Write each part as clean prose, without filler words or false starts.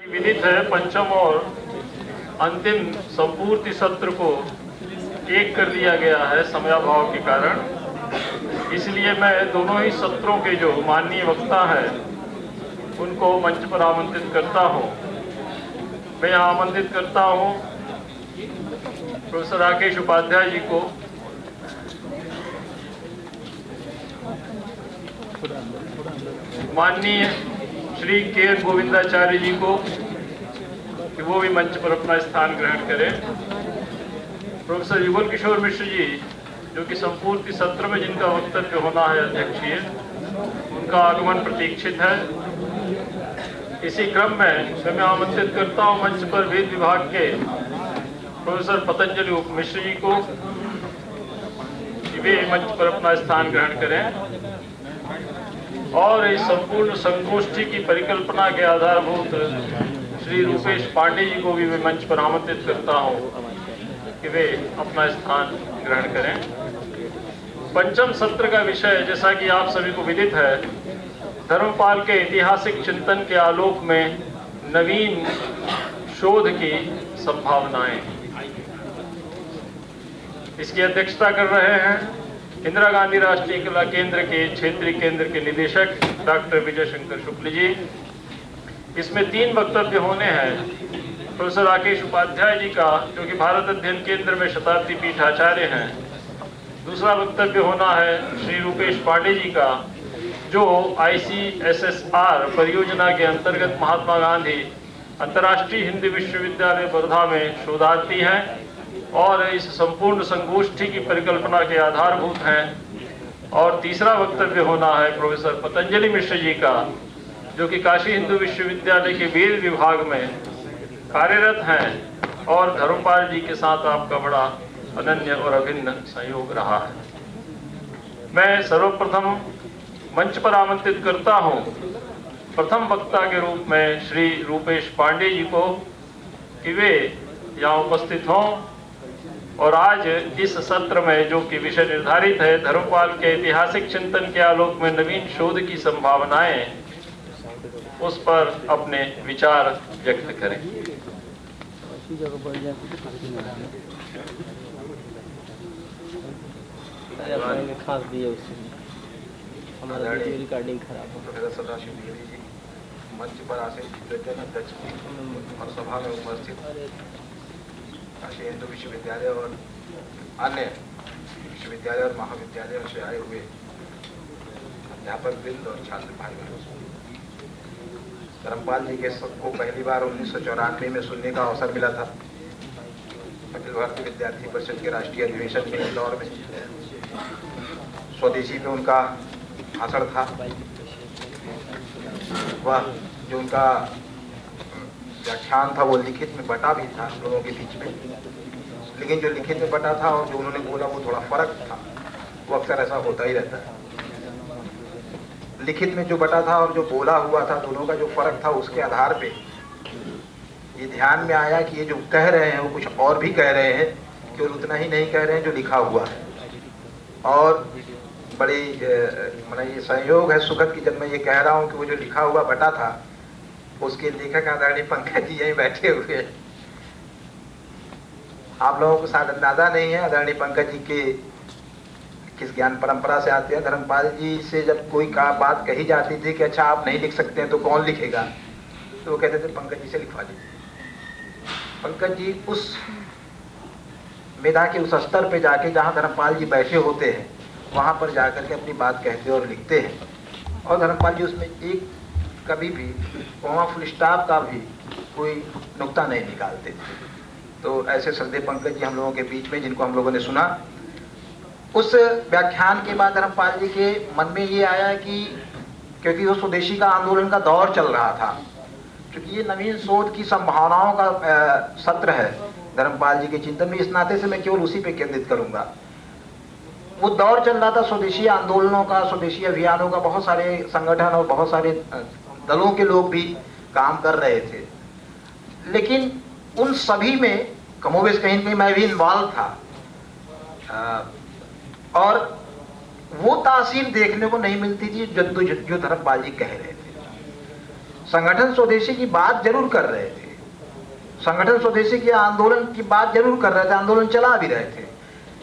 विदित है, पंचम और अंतिम संपूर्ति सत्र को एक कर दिया गया है समयाभाव के कारण। इसलिए मैं दोनों ही सत्रों के जो माननीय वक्ता हैं उनको मंच पर आमंत्रित करता हूं। मैं आमंत्रित करता हूं प्रोफेसर राकेश उपाध्याय जी को, माननीय श्री के गोविंदाचार्य जी को कि वो भी मंच पर अपना स्थान ग्रहण करें। प्रोफेसर युगल किशोर मिश्र जी जो कि संपूर्ति सत्र में जिनका वक्तव्य होना है अध्यक्षीय, उनका आगमन प्रतीक्षित है। इसी क्रम में मैं आमंत्रित करता हूं मंच पर वेद विभाग के प्रोफेसर पतंजलि मिश्र जी को कि वे मंच पर अपना स्थान ग्रहण करें। और इस संपूर्ण संगोष्ठी की परिकल्पना के आधारभूत श्री रूपेश पांडे जी को भी मैं मंच पर आमंत्रित करता हूं कि वे अपना स्थान ग्रहण करें। पंचम सत्र का विषय, जैसा कि आप सभी को विदित है, धर्मपाल के ऐतिहासिक चिंतन के आलोक में नवीन शोध की संभावनाएं। इसकी अध्यक्षता कर रहे हैं इंदिरा गांधी राष्ट्रीय कला केंद्र के क्षेत्रीय केंद्र के निदेशक डॉक्टर विजय शंकर शुक्ल जी। इसमें 3 वक्तव्य होने हैं। प्रोफेसर राकेश उपाध्याय जी का, जो कि भारत अध्ययन केंद्र में शताब्दी पीठाचार्य हैं। दूसरा वक्तव्य होना है श्री रूपेश पांडे जी का, जो ICSSR परियोजना के अंतर्गत महात्मा गांधी अंतर्राष्ट्रीय हिंदी विश्वविद्यालय वर्धा में शोधार्थी हैं और इस संपूर्ण संगोष्ठी की परिकल्पना के आधारभूत हैं। और तीसरा वक्तव्य होना है प्रोफेसर पतंजलि मिश्र जी का, जो कि काशी हिंदू विश्वविद्यालय के वेद विभाग में कार्यरत हैं और धर्मपाल जी के साथ आपका बड़ा अनन्य और अभिन्न सहयोग रहा है। मैं सर्वप्रथम मंच पर आमंत्रित करता हूं प्रथम वक्ता के रूप में श्री रूपेश पांडे जी को कि वे यहाँ उपस्थित हों और आज इस सत्र में, जो कि विषय निर्धारित है धर्मपाल के ऐतिहासिक चिंतन के आलोक में नवीन शोध की संभावनाएं, उस पर अपने विचार व्यक्त करें। खास दिए उससे हमारा रिकॉर्डिंग खराब हो। प्रोफेसर सदाशिव द्विवेदी जी, मंच पर आसीन अध्यक्ष और सभा में उपस्थित काशी हिंदू विश्वविद्यालय और अन्य विश्वविद्यालय और महाविद्यालयों से आए हुए अध्यापक वृंद और छात्र भाई बहनों, धर्मपाल जी के सबको पहली बार 1994 में सुनने का अवसर मिला था अखिल भारतीय विद्यार्थी परिषद के राष्ट्रीय अधिवेशन में इंदौर में। स्वदेशी पे उनका भाषण था। वह जो उनका व्याख्यान था वो लिखित में बटा भी था हम लोगों के बीच में, लेकिन जो लिखित में बटा था और जो उन्होंने बोला वो थोड़ा फर्क था। वो अक्सर ऐसा होता ही रहता है। लिखित में जो बटा था और जो बोला हुआ था, दोनों का जो फर्क था, उसके आधार पे ये ध्यान में आया कि ये जो कह रहे हैं वो कुछ और भी कह रहे हैं, केवल उतना ही नहीं कह रहे हैं जो लिखा हुआ है। और बड़ी ये संयोग है सुखद की जब मैं ये कह रहा हूँ कि वो जो लिखा हुआ बटा था उसके लेखक आदरणीय पंकज जी यहीं बैठे हुए हैं। आप लोगों को शायद अंदाजा नहीं है आदरणीय पंकज जी के किस ज्ञान परंपरा से आते हैं। धर्मपाल जी से जब कोई बात कही जाती थी कि अच्छा आप नहीं लिख सकते हैं तो कौन लिखेगा, तो वो कहते थे पंकज जी से लिखवा दीजिए। पंकज जी उस मेधा के उस स्तर पे जाके जहाँ धर्मपाल जी बैठे होते हैं वहाँ पर जाकर के अपनी बात कहते और लिखते हैं। और धर्मपाल जी उसमें एक कभी भी कोमा फुल स्टॉप का भी कोई नुक्ता नहीं निकालते थे। तो ऐसे श्रद्धेय पंकज जी हम लोगों के बीच में, जिनको हम लोगों ने सुना। उस व्याख्यान के बाद धर्मपाल जी के मन में ये आया कि क्योंकि वो स्वदेशी का आंदोलन का दौर चल रहा था, क्योंकि ये नवीन शोध की संभावनाओं का सत्र है धर्मपाल जी के चिंतन में, इस नाते से मैं केवल उसी पे केंद्रित करूंगा। वो दौर चल रहा था स्वदेशी आंदोलनों का, स्वदेशी अभियानों का। बहुत सारे संगठन और बहुत सारे दलों के लोग भी काम कर रहे थे, लेकिन उन सभी में कमोबेश कहीं न कहीं मैं भी इन्वॉल्व था। और वो तासीर देखने को नहीं मिलती थी जो धर्मपाल जी कह रहे थे। संगठन स्वदेशी की बात जरूर कर रहे थे, संगठन स्वदेशी के आंदोलन की बात जरूर कर रहे थे, आंदोलन चला भी रहे थे,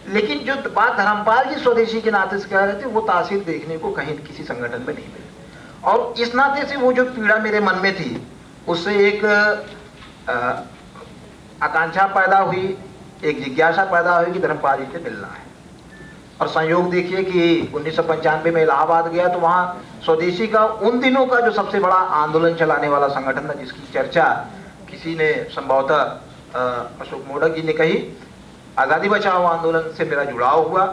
लेकिन जो बात धर्मपाल जी स्वदेशी के नाते से कह रहे थे वो तासीर देखने को कहीं किसी संगठन में नहीं मिली। और इस नाते से वो जो पीड़ा मेरे मन में थी उससे एक आकांक्षा पैदा हुई, एक जिज्ञासा पैदा हुई कि धर्मपाल जी से मिलना है। और संयोग देखिए कि 1995 में इलाहाबाद गया तो वहाँ स्वदेशी का उन दिनों का जो सबसे बड़ा आंदोलन चलाने वाला संगठन था, जिसकी चर्चा किसी ने संभवतः अशोक मोडक जी ने कही, आज़ादी बचाओ आंदोलन से मेरा जुड़ाव हुआ।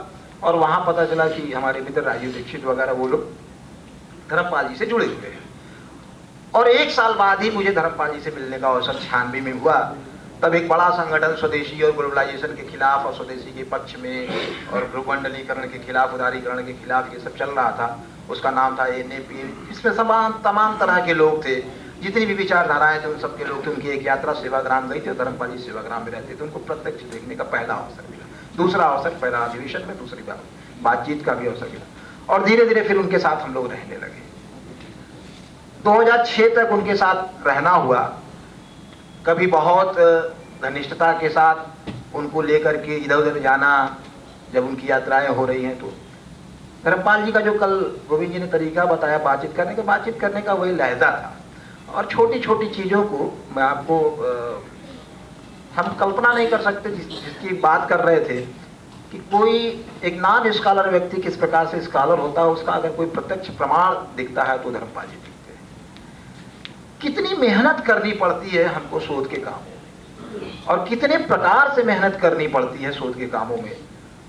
और वहाँ पता चला कि हमारे मित्र राजीव दीक्षित वगैरह वो लोग धर्मपाल जी से जुड़े हुए हैं। और 1 साल बाद ही मुझे धर्मपाल जी से मिलने का अवसर 96 में हुआ। तब एक बड़ा संगठन स्वदेशी और ग्लोबलाइजेशन के खिलाफ और स्वदेशी के पक्ष में और भूमंडलीकरण के खिलाफ, उदारीकरण के खिलाफ ये सब चल रहा था। उसका नाम था NAP। इसमें तमाम तरह के लोग थे, जितनी भी विचारधाराएं थे उन सबके लोग थे। उनकी एक यात्रा सेवाग्राम गई थी, धर्मपाल जी सेवाग्राम में रहते थे। उनको प्रत्यक्ष देखने का पहला अवसर मिला, दूसरा अवसर पहला अधिवेशन में, दूसरी बार बातचीत का भी अवसर मिला। और धीरे धीरे फिर उनके साथ हम लोग रहने लगे। 2006 तक उनके साथ रहना हुआ। कभी बहुत घनिष्ठता के साथ उनको लेकर के इधर उधर जाना, जब उनकी यात्राएं हो रही हैं तो धर्मपाल जी का जो कल गोविंद जी ने तरीका बताया बातचीत करने का वही लहजा था। और छोटी छोटी चीज़ों को मैं आपको हम कल्पना नहीं कर सकते जिसकी बात कर रहे थे कि कोई एक नॉन स्कॉलर व्यक्ति किस प्रकार से स्कॉलर होता है, उसका अगर कोई प्रत्यक्ष प्रमाण दिखता है तो धर्मपाल जी दिखते हैं। कितनी मेहनत करनी पड़ती है हमको शोध के कामों में, और कितने प्रकार से मेहनत करनी पड़ती है शोध के कामों में,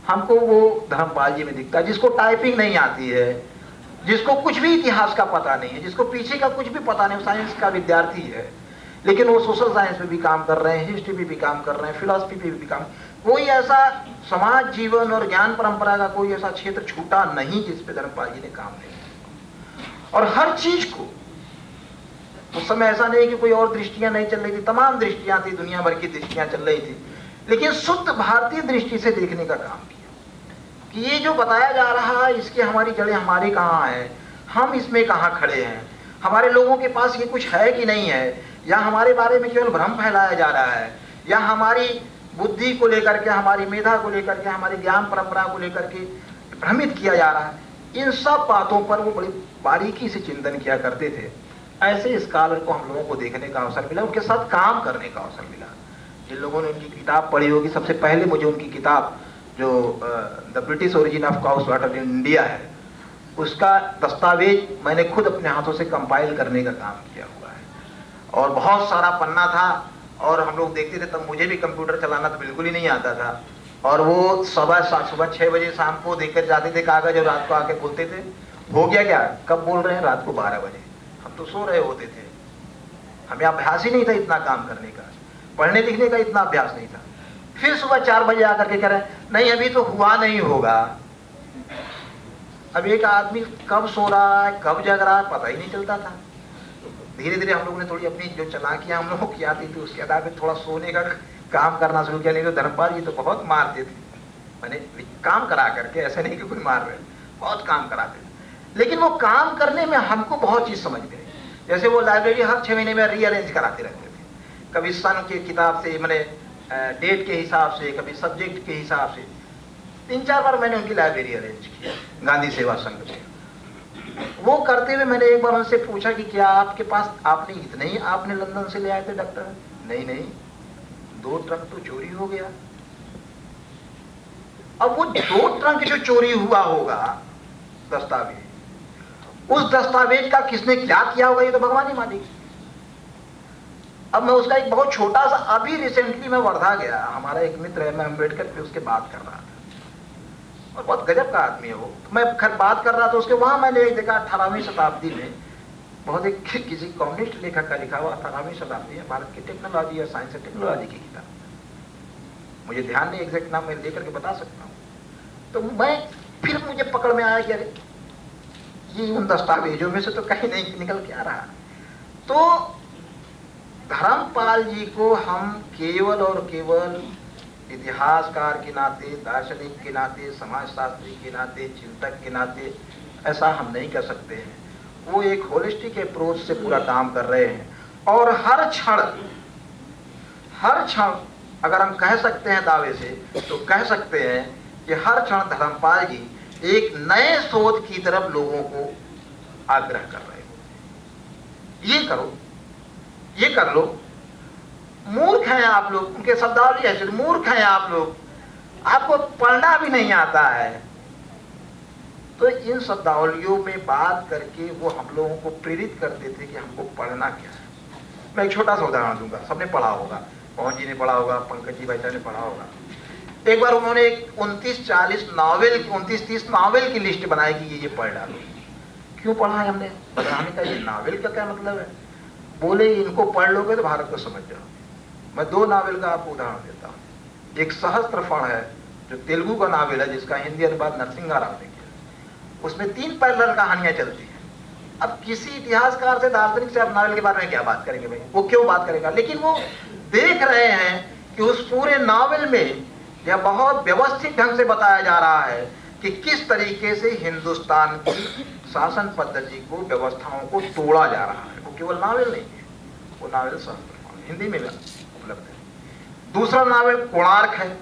हमको वो धर्मपाल जी में दिखता है। जिसको टाइपिंग नहीं आती है, जिसको कुछ भी इतिहास का पता नहीं है, जिसको पीछे का कुछ भी पता नहीं, साइंस का विद्यार्थी है लेकिन वो सोशल साइंस में भी काम कर रहे हैं, हिस्ट्री में भी काम कर रहे हैं, फिलॉसफी पे भी काम। कोई ऐसा समाज जीवन और ज्ञान परंपरा का कोई ऐसा क्षेत्र छूटा नहीं जिस पे धर्मपाल जी ने काम नहीं किया। और हर चीज को उस समय ऐसा नहीं कि कोई और दृष्टियां नहीं चल रही थी, तमाम दृष्टियां थी, दुनिया भर की दृष्टियां चल रही थी, लेकिन शुद्ध भारतीय दृष्टि से देखने का काम किया कि ये जो बताया जा रहा है इसकी हमारी जड़ें हमारी कहाँ है, हम इसमें कहाँ खड़े हैं, हमारे लोगों के पास ये कुछ है कि नहीं है, या हमारे बारे में केवल भ्रम फैलाया जा रहा है, या हमारी बुद्धि को लेकर के, हमारी मेधा को लेकर के, हमारी ज्ञान परंपरा को लेकर के भ्रमित किया जा रहा है। इन सब बातों पर वो बड़ी बारीकी से चिंतन किया करते थे। ऐसे स्कॉलर को हम लोगों को देखने का अवसर मिला, उनके साथ काम करने का अवसर मिला। जिन लोगों ने उनकी किताब पढ़ी होगी, सबसे पहले मुझे उनकी किताब जो the British origin of cows water in India है, उसका दस्तावेज मैंने खुद अपने हाथों से कंपाइल करने का काम किया हुआ है। और बहुत सारा पन्ना था, और हम लोग देखते थे, तब मुझे भी कंप्यूटर चलाना तो बिल्कुल ही नहीं आता था। और वो सुबह 6 बजे शाम को देकर जाते थे कागज, और रात को आके बोलते थे हो गया क्या, कब बोल रहे हैं, रात को 12 बजे। हम तो सो रहे होते थे, हमें अभ्यास ही नहीं था इतना काम करने का, पढ़ने लिखने का इतना अभ्यास नहीं था। फिर सुबह 4 बजे आकर के कह रहे हैं नहीं अभी तो हुआ नहीं होगा। अब एक आदमी कब सो रहा है कब जग रहा है पता ही नहीं चलता था। धीरे धीरे हम लोगों ने थोड़ी अपनी जो चालाकियां हम लोगों की आती थी उसके आधार पर थोड़ा सोने का काम करना शुरू किया। नहीं तो धर्मपाल जी तो बहुत मारते थे, मैंने काम करा करके, ऐसे नहीं कि कोई मार रहे, बहुत काम कराते थे। लेकिन वो काम करने में हमको बहुत चीज समझ गए। जैसे वो लाइब्रेरी हर 6 महीने में रीअरेंज कराते रहते थे, कभी सन के किताब से, मैंने डेट के हिसाब से, कभी सब्जेक्ट के हिसाब से। 3-4 बार मैंने उनकी लाइब्रेरी अरेंज किया गांधी सेवा संघ में। वो करते हुए मैंने एक बार उनसे पूछा कि क्या आपके पास, आपने इतने ही आपने लंदन से ले आए थे डॉक्टर? नहीं 2 ट्रक तो चोरी हो गया। अब वो 2 ट्रक जो चोरी हुआ होगा दस्तावेज, उस दस्तावेज का किसने क्या किया होगा ये तो भगवान ही मालिक। अब मैं उसका एक बहुत छोटा सा, अभी रिसेंटली मैं वर्धा गया, हमारा एक मित्र है, मैं अम्बेडकर पे उसके बात कर रहा था और बहुत गजब का आदमी है वो। तो मैं खैर बात कर रहा था उसके, वहां मैंने देखा 18वीं शताब्दी में बहुत एक किसी कम्युनिस्ट लेखक का लिखा हुआ 18वीं शताब्दी में भारत की टेक्नोलॉजी और साइंस एंड टेक्नोलॉजी की किताब, मुझे ध्यान नहीं एग्जैक्ट नाम मैं लेकर के बता सकता हूँ। तो मैं फिर मुझे पकड़ में आया कि अरे ये उन दस्तावेजों में से तो कहीं नहीं निकल के आ रहा। तो धर्मपाल जी को हम केवल और केवल इतिहासकार के नाते, दार्शनिक के नाते, समाजशास्त्री के नाते, चिंतक के नाते ऐसा हम नहीं कर सकते हैं। वो एक होलिस्टिक अप्रोच से पूरा काम कर रहे हैं। और हर क्षण अगर हम कह सकते हैं दावे से, तो कह सकते हैं कि हर क्षण धर्मपाल जी एक नए शोध की तरफ लोगों को आग्रह कर रहे हो। ये करो, ये कर लो। मूर्ख हैं आप लोग, उनके शब्दावली ऐसे, मूर्ख हैं आप लोग, आपको पढ़ना भी नहीं आता है। तो इन शब्दावलियों में बात करके वो हम लोगों को प्रेरित करते थे कि हमको पढ़ना क्या है। मैं एक छोटा सा उदाहरण दूंगा, सबने पढ़ा होगा, पवन जी ने पढ़ा होगा, पंकज जी भाई साहब ने पढ़ा होगा। एक बार उन्होंने एक 29-30 नावल की लिस्ट बनाई कि ये पढ़ डालो। क्यों पढ़ा है हमने? हमने कहा ये नावल का क्या मतलब है? बोले इनको पढ़ लोगे तो भारत को समझ जाओ। मैं 2 नावल का आपको उदाहरण देता हूँ। एक सहस्त्रफण है जो तेलुगु का नावल है, जिसका हिंदी अनुवाद नरसिंहा राव ने किया। उसमें 3 पैरेलल कहानियां चलती हैं। अब किसी इतिहासकार से, दार्शनिक से आप नावल के बारे में क्या बात करेंगे भाई? वो क्यों बात करेगा? लेकिन वो देख रहे हैं कि उस पूरे नावल में यह बहुत व्यवस्थित ढंग से बताया जा रहा है कि किस तरीके से हिंदुस्तान की शासन पद्धति को, व्यवस्थाओं को तोड़ा जा रहा है। वो केवल नावल नहीं है, वो नावल सहस्त्रफण हिंदी में उपलब्ध है। दूसरा नावल कोणार्क है।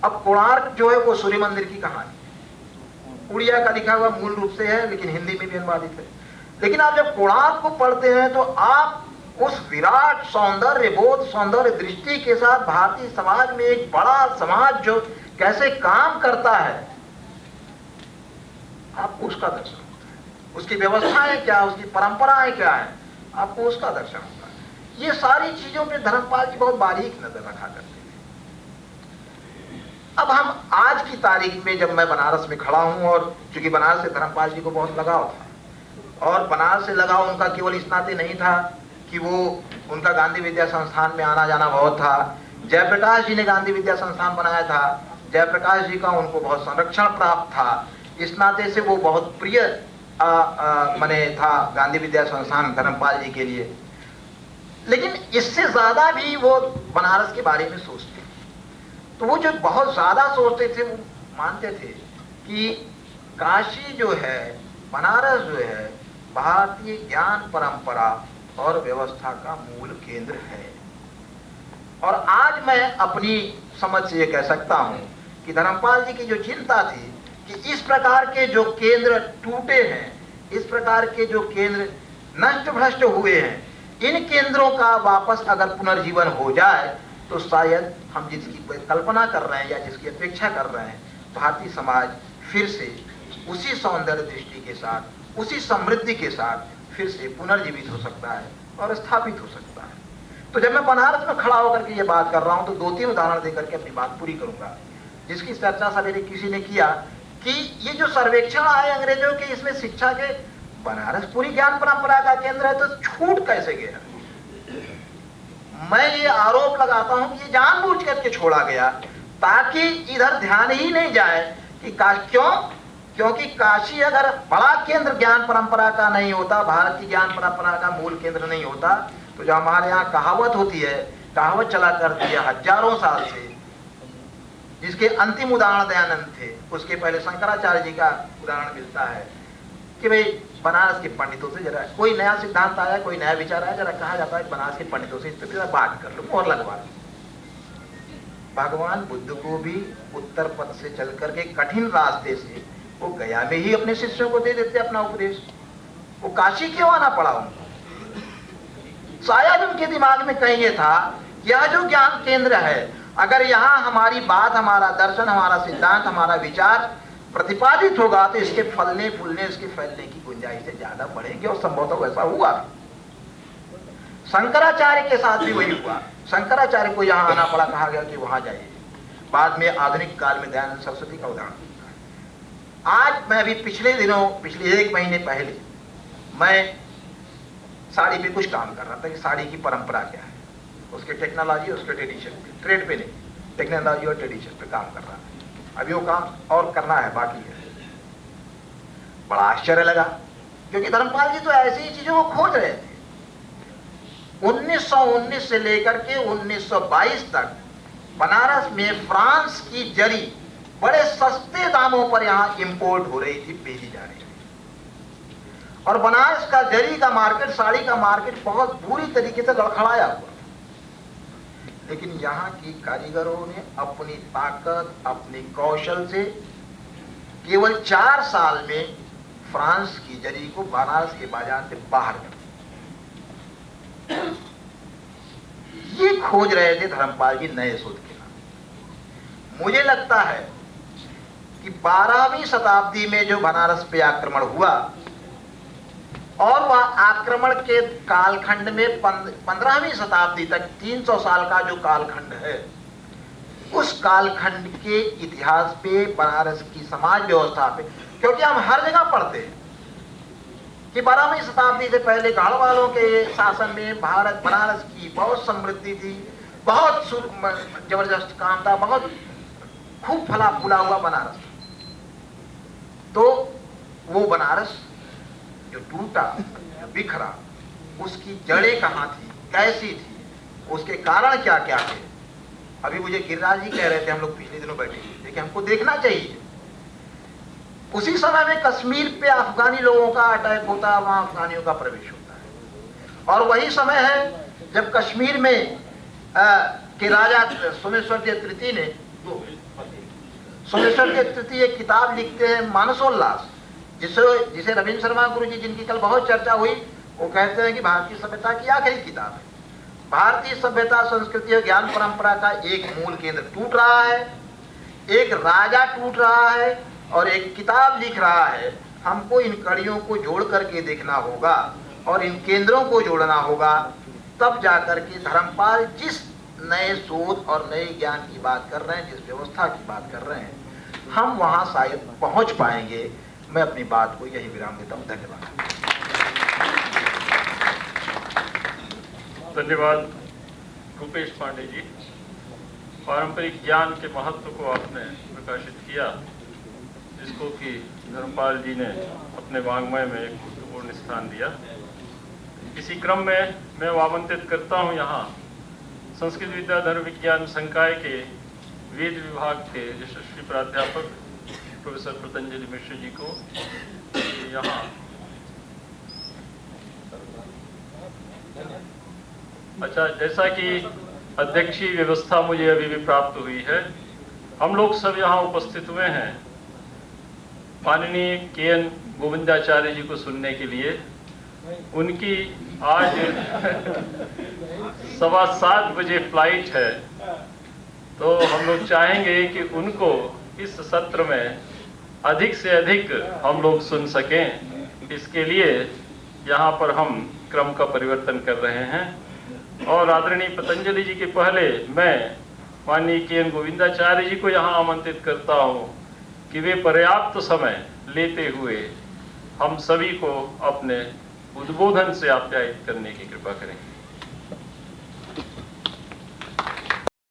अब कोणार्क जो है वो सूर्य मंदिर की कहानी, उड़िया का लिखा हुआ मूल रूप से है, लेकिन हिंदी में भी अनुवादित है। लेकिन आप जब कोणार्क को पढ़ते हैं तो आप उस विराट सौंदर्य बोध, सौंदर्य दृष्टि के साथ भारतीय समाज में एक बड़ा समाज जो कैसे काम करता है, आपको उसका दर्शन होता है। उसकी व्यवस्थाएं क्या, उसकी परंपराएं क्या है, आपको उसका दर्शन होता है। ये सारी चीजों पे धर्मपाल जी बहुत बारीक नजर रखा करते थे। अब हम आज की तारीख में, जब मैं बनारस में खड़ा हूं, और चूंकि बनारस से धर्मपाल जी को बहुत लगाव था, और बनारस से लगाव उनका केवल इस नाते नहीं था कि वो, उनका गांधी विद्या संस्थान में आना जाना बहुत था। जयप्रकाश जी ने गांधी विद्या संस्थान बनाया था, जयप्रकाश जी का उनको बहुत संरक्षण प्राप्त था। इस नाते से वो बहुत प्रिय मने था गांधी विद्या संस्थान धर्मपाल जी के लिए। लेकिन इससे ज्यादा भी वो बनारस के बारे में सोचते। तो वो जो बहुत ज्यादा सोचते थे, वो मानते थे कि काशी जो है, बनारस जो है, भारतीय ज्ञान परंपरा और व्यवस्था का मूल केंद्र है। और आज मैं अपनी समझ से ये कह सकता हूं कि धर्मपाल जी की जो चिंता थी कि इस प्रकार के जो केंद्र टूटे हैं, इस प्रकार के जो केंद्र नष्ट भ्रष्ट हुए हैं, इन केंद्रों का वापस अगर पुनर्जीवन हो जाए तो शायद हम जिसकी कल्पना कर रहे हैं या जिसकी अपेक्षा कर रहे हैं, भारतीय समाज फिर से उसी सौंदर्य दृष्टि के साथ, उसी समृद्धि के साथ फिर से पुनर्जीवित हो सकता है और स्थापित हो सकता है। तो जब मैं बनारस में खड़ा होकर के ये बात कर रहा हूं, तो 2-3 उदाहरण देकर के अपनी बात पूरी करूंगा। जिसकी चर्चा सवेरे किसी ने किया कि ये जो सर्वेक्षण आए अंग्रेजों के, इसमें शिक्षा के, बनारस पूरी ज्ञान परंपरा का केंद्र है, तो छूट कैसे गया? मैं ये आरोप लगाता हूं कि ये जानबूझ करके छोड़ा गया ताकि इधर ध्यान ही नहीं जाए कि क्योंकि काशी अगर बड़ा केंद्र ज्ञान परंपरा का नहीं होता, भारत की ज्ञान परंपरा का मूल केंद्र नहीं होता, तो जो हमारे यहाँ कहावत होती है, कहावत चला करती है हजारों साल से, जिसके अंतिम उदाहरण दयानंद थे, उसके पहले शंकराचार्य जी का उदाहरण मिलता है कि भाई बनारस के पंडितों से जरा कोई नया सिद्धांत आया, कोई नया विचार आया, जरा कहा जाता है बनारस के पंडितों से इस पर बात कर लो, मोहर लगवा लो। भगवान बुद्ध को भी उत्तर पथ से चल करके कठिन रास्ते से वो गया में ही अपने शिष्यों को दे देते अपना उपदेश। वो काशी क्यों आना पड़ा उनको? शायद उनके दिमाग में कहीं ये था, यह जो ज्ञान केंद्र है, अगर यहाँ हमारी बात, हमारा दर्शन, हमारा सिद्धांत, हमारा विचार प्रतिपादित होगा तो इसके फलने फूलने, इसके फैलने की गुंजाइश से ज्यादा बढ़ेगी। और संभवतः वैसा हुआ। शंकराचार्य के साथ भी वही हुआ। शंकराचार्य को यहाँ आना पड़ा, कहा गया कि वहां जाइए। बाद में आधुनिक काल में दयानंद सरस्वती का उदाहरण। आज मैं अभी पिछले 1 महीने पहले मैं साड़ी पे कुछ काम कर रहा था कि साड़ी की परंपरा क्या है, उसके टेक्नोलॉजी, उसके ट्रेडिशन पे, ट्रेड पे नहीं, टेक्नोलॉजी और ट्रेडिशन पे काम कर रहा है। अभी वो काम और करना है, बाकी है। बड़ा आश्चर्य लगा क्योंकि धर्मपाल जी तो ऐसी ही चीजों को खोज रहे थे। 1919 से लेकर के 1922 तक बनारस में फ्रांस की जरी बड़े सस्ते दामों पर यहाँ इंपोर्ट हो रही थी, भेजी जा रही थी। और बनारस का जरी का मार्केट, साड़ी का मार्केट बहुत बुरी तरीके से लड़खड़ाया हुआ। लेकिन यहाँ की कारीगरों ने अपनी ताकत, अपनी कौशल से केवल 4 साल में फ्रांस की जरी को बनारस के बाजार से बाहर कर दिया। ये खोज रहे थे धर्मपाल जी नए शोध के नाम। मुझे लगता है कि 12वीं शताब्दी में जो बनारस पे आक्रमण हुआ और वह आक्रमण के कालखंड में 15वीं शताब्दी तक 300 साल का जो कालखंड है, उस कालखंड के इतिहास पे, बनारस की समाज व्यवस्था पे, क्योंकि हम हर जगह पढ़ते हैं कि 12वीं शताब्दी से पहले गढ़ वालों के शासन में भारत, बनारस की बहुत समृद्धि थी, बहुत जबरदस्त काम था, बहुत खूब फला फूला हुआ बनारस। तो वो बनारस जो टूटा, बिखरा, उसकी जड़ें कहाँ थी, कैसी थी, उसके कारण क्या क्या थे। अभी मुझे गिरिराज जी कह रहे थे, हम लोग पिछले दिनों बैठे थे, लेकिन हमको देखना चाहिए। उसी समय में कश्मीर पे अफगानी लोगों का अटैक होता है, वहां अफगानियों का प्रवेश होता है। और वही समय है जब कश्मीर में के राजा सोमेश्वर देव तृतीय ने, सोमेश्वर देव तृतीय एक किताब लिखते हैं मानसोल्लास, जिसे रविंद्र शर्मा गुरु जी, जिनकी कल बहुत चर्चा हुई, वो कहते हैं कि भारतीय सभ्यता की आखिरी किताब है। भारतीय सभ्यता, संस्कृति और ज्ञान परंपरा का एक मूल केंद्र टूट रहा है, एक राजा टूट रहा है और एक किताब लिख रहा है। हमको इन कड़ियों को जोड़ करके देखना होगा और इन केंद्रों को जोड़ना होगा, तब जाकर के धर्मपाल जिस नए शोध और नए ज्ञान की बात कर रहे हैं, जिस व्यवस्था की बात कर रहे हैं, हम वहां शायद पहुंच पाएंगे। मैं अपनी बात को यही विराम देता हूं। धन्यवाद। धन्यवाद रूपेश पांडे जी। पारंपरिक ज्ञान के महत्व को आपने प्रकाशित किया, जिसको कि धर्मपाल जी ने अपने वाङ्मय में एक महत्वपूर्ण स्थान दिया। इसी क्रम में मैं आमंत्रित करता हूं यहाँ संस्कृत विद्या धर्म विज्ञान संकाय के वेद विभाग के यशस्वी प्राध्यापक प्रोफेसर पतंजलि मिश्र जी को यहाँ अच्छा, जैसा कि अध्यक्षीय व्यवस्था मुझे अभी भी प्राप्त हुई है, हम लोग सब यहाँ उपस्थित हुए हैं माननीय के.एन. गोविंदाचार्य जी को सुनने के लिए। उनकी आज 7:15 बजे फ्लाइट है, तो हम लोग चाहेंगे कि उनको इस सत्र में अधिक से अधिक हम लोग सुन सकें। इसके लिए यहाँ पर हम क्रम का परिवर्तन कर रहे हैं और आदरणीय पतंजलि जी के पहले मैं माननीय के.एन. गोविंदाचार्य जी को यहाँ आमंत्रित करता हूँ कि वे पर्याप्त समय लेते हुए हम सभी को अपने उद्बोधन से आप्यायित करने की कृपा करें।